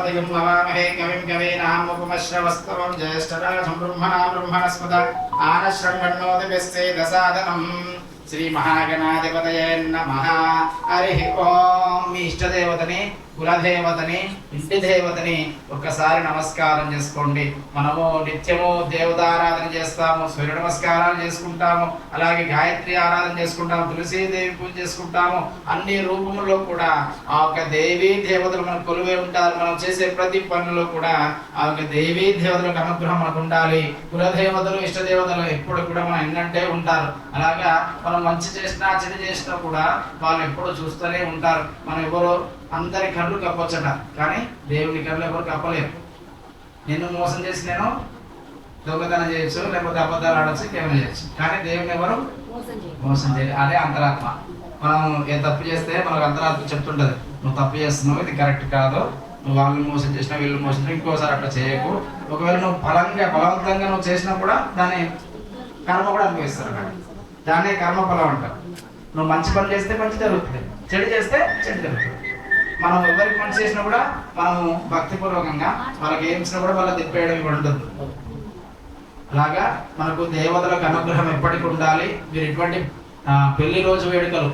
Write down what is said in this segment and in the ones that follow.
पदयं नमामहे कविं कवीनामुपमश्रवस्तवं ज्येष्ठराजं ब्रह्मणा ब्रह्मणस्पद आनश्रवण्णोदिभिस्सेदसादनं श्री महागणाधिपतये नमः। हरि ओम। మీ ఇష్టదేవతని కులదేవతని ఇంటి దేవతని ఒక్కసారి నమస్కారం చేసుకోండి. మనము నిత్యము దేవతారాధన చేస్తాము, సూర్య నమస్కారాలు చేసుకుంటాము, అలాగే గాయత్రి ఆరాధన చేసుకుంటాము, తులసీదేవి పూజ చేసుకుంటాము. అన్ని రూపముల్లో కూడా ఆ యొక్క దేవీ దేవతలు మనకు కొలువే ఉంటారు. మనం చేసే ప్రతి పనుల్లో కూడా ఆ యొక్క దేవీ దేవతలకు అనుగ్రహం మనకు ఉండాలి. కులదేవతలు ఇష్టదేవతలు ఎప్పుడు కూడా మనం ఎన్నంటే ఉంటారు. అలాగా మనం మంచి చేసినా చెడు చేసినా కూడా వాళ్ళు ఎప్పుడు చూస్తూనే ఉంటారు. మనం ఎవరో అందరి కళ్ళు కప్పొచ్చట, కానీ దేవుని కళ్ళు ఎవరు కప్పలేరు. నిన్ను మోసం చేసి నేను దొంగతనం చేయొచ్చు, లేకపోతే అబద్ధాలు ఆడచ్చు, కేవలం చేయొచ్చు, కానీ దేవుని ఎవరు మోసం చేయరు. అదే అంతరాత్మ. మనం ఏ తప్పు చేస్తే మనకు అంతరాత్మ చెప్తుంటది, నువ్వు తప్పు చేస్తున్నావు, ఇది కరెక్ట్ కాదు, నువ్వు వాళ్ళని మోసం చేసినా వీళ్ళు మోసం చేసినా ఇంకోసారి అట్లా చేయకు. ఒకవేళ నువ్వు బలవంతంగా నువ్వు చేసినా కూడా దాని కర్మ కూడా అనుభవిస్తారు. అక్కడ దాన్నే కర్మ ఫలం అంటారు. నువ్వు మంచి పని చేస్తే మంచి జరుగుతుంది, చెడు చేస్తే చెడు జరుగుతుంది. మనం ఎవరికి మంచి చేసినా కూడా మనము భక్తిపూర్వకంగా వాళ్ళకి ఏం ఇచ్చినా కూడా వాళ్ళ తిప్పేయడం ఇవి ఉంటుంది. అలాగా మనకు దేవతలకు అనుగ్రహం ఎప్పటికి ఉండాలి. మీరు ఇటువంటి పెళ్లి రోజు వేడుకలు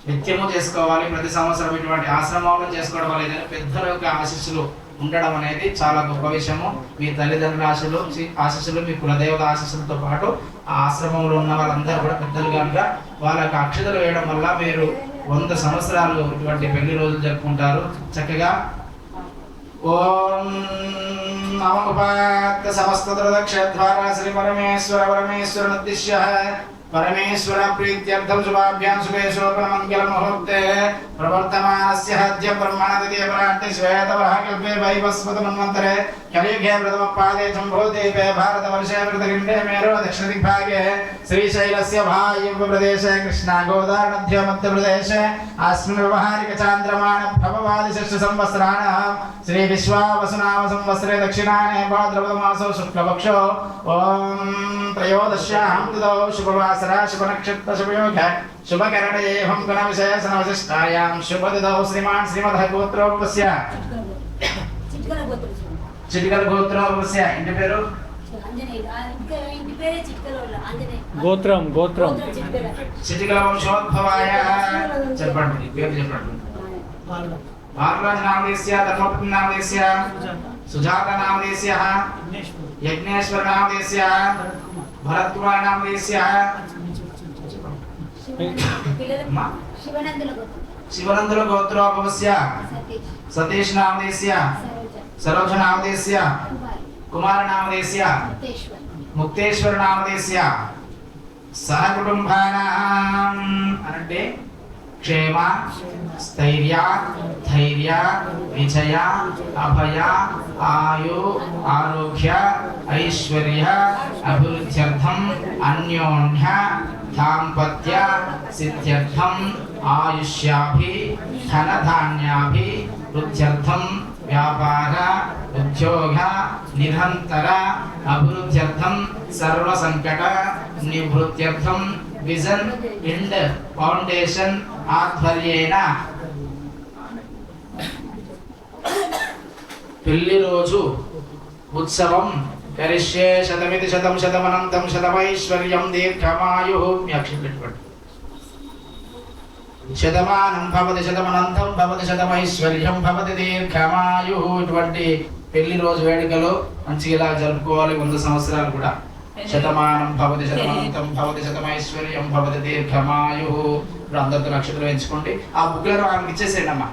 నిత్యము చేసుకోవాలి. ప్రతి సంవత్సరం ఇటువంటి ఆశ్రమంలో చేసుకోవడం వల్ల ఏదైనా పెద్దల యొక్క ఆశీస్సులు ఉండడం అనేది చాలా గొప్ప విషయము. మీ తల్లిదండ్రుల ఆశీస్సులు మీ కులదేవత ఆశీస్సులతో పాటు ఆ ఆశ్రమంలో ఉన్న వాళ్ళందరూ కూడా పెద్దలు కనుక వాళ్ళకి అక్షతలు వేయడం వల్ల మీరు 100 సంవత్సరాలు ఇటువంటి పెళ్లి రోజులు జరుపుకుంటారు. చక్కగా ఓం నమోపాత సమస్త క్షేత్ర శ్రీ పరమేశ్వర ఉద్దిశ్య परमेश्वर प्रीत्यर्थम शुभाभ्यां शुभे शोभन मंगल मुहूर्ते प्रवर्तमानस्य हद्य ब्रह्मणदिते पराट्टे श्वेतवरः कल्पे वैवस्वत मन्वन्तरे कलियुगे प्रथम पादे जम्बूद्वीपे भारतवर्षे कृतखण्डे मेरु दक्षिणदिग्भागे श्रीशैलस्य वायव्य प्रदेशे कृष्णा गोदावरी मध्य प्रदेशे अस्मिन् व्यवहारिक चान्द्रमाण भववादि षष्ठ संवत्सराणां श्री विश्वावसुनाम संवत्सरे दक्षिणायने भाद्रपद मासो शुक्लपक्षो ओम त्रयोदश्यां तिथौ शुभवासरा शुभ नक्षत्र शुभयोग शुभकरण एवं गुण विशेषण विशिष्टायां शुभतिथौ श्रीमान् श्रीमद् गोत्रोपस्य चिटिकल गोत्रोपस्य इंటి పేరు గోత్రం చిటికల వంశోద్భవాయ చెప్పండి పేరు చెప్పండి భార్గవ నామదేశ్య ధర్మపత్ని నామదేశ్య సుజాత నామదేశ్య యజ్ఞేశ్వర నామదేశ్య భరద్వాజ నామదేశ్య శివనందుల గోత్రోపవస్య సతీష్ నామదేశ్య సరోజ నామదేశ్య కుమార నామదేశ్య ముక్తేశ్వర నామదేశ్య సహ కుటుంబానాం అంటే క్షేమ స్థైర్య ధైర్య విజయ అభయ ఆయు ఆరోగ్య ఐశ్వర్య అభివృద్ధ్యర్థం అన్యోన్య దాంపత్య సిద్ధ్యర్థం ఆయుష్యాభి ధనధాన్యాభి వృద్ధ్యర్థం వ్యాపార ఉద్యోగ నిరంతర అభివృద్ధ్యర్థం సర్వ సంకట నివృత్త్యర్థం విజన్ ఇండ్ ఫౌండేషన్ ఆధ్వర్యేన పెళ్లి రోజు ఉత్సవం కరిష్యే శతమితి శతం శతమనంతం శతమైశ్వర్యం దీర్ఘమాయు శతమానం భవతి శతమనంతం భవతి శతమైశ్వర్యం భవతి దీర్ఘమాయు. ఇటువంటి పెళ్లి రోజు వేడుకలు మంచిగా ఇలా జరుపుకోవాలి 100 సంవత్సరాలు కూడా. శతమానం భవతి శతమనంతం భవతి శతమైశ్వర్యం భవతి దీర్ఘమాయు. ఇప్పుడు అందరితో నక్షత్రం ఎంచుకోండి. ఆ బుక్లను ఆయనకి ఇచ్చేసేయండి అమ్మా.